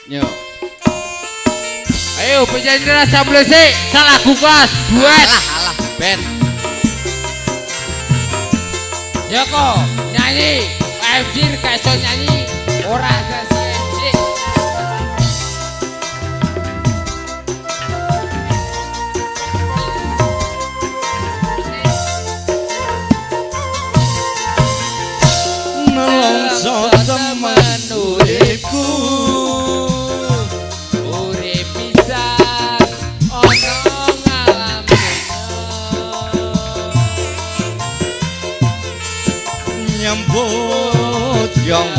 Yo. Ayo penyanyi rasa blesik salah kukas duet. Alah ben. Ya kok nyanyi AFC gak iso nyanyi ora sesi AFC. Nelongso temen uripku Urip pisan ono ngalami nyambut yang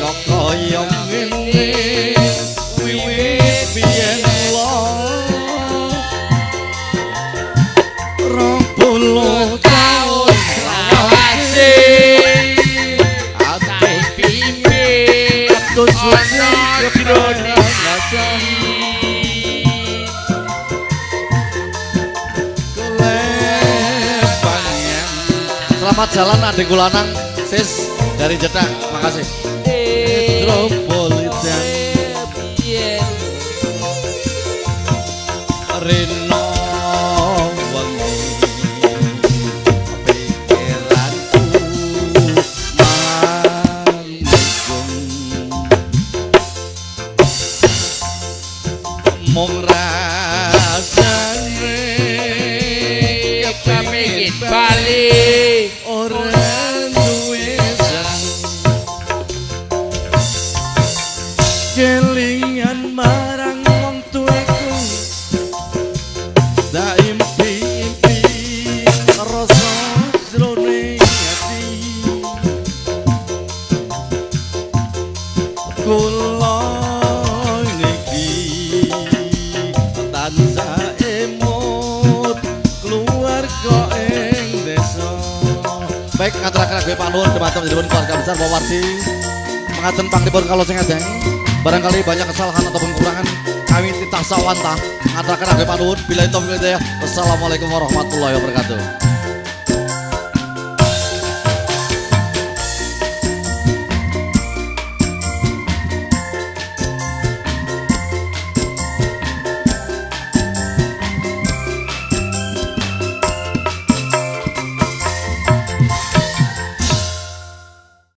kok kaya ngene wiwit biyen rong puluh tahun selawase atai pimpin ono jroning ati Selamat jalan adikku lanang sis dari Jeddah, makasih. Metropolitan Rino wengi pikiranku manggung mung rasane kepengin balik orang duwe kelingan marang wong tuaku dak impi-impi rasa jroning ati kula niki tansah emut keluarga ing desa. Baik ngaturaken gue Pak Nur dhumateng dipun keluarga besar Pawardi. Mengaten panglipun kalau sing ngedeng barangkali banyak kesalahan ataupun kekurangan kami titah sawantah ngaturaken gue Pak Nur. Bila itu Wassalamualaikum warahmatullahi wabarakatuh.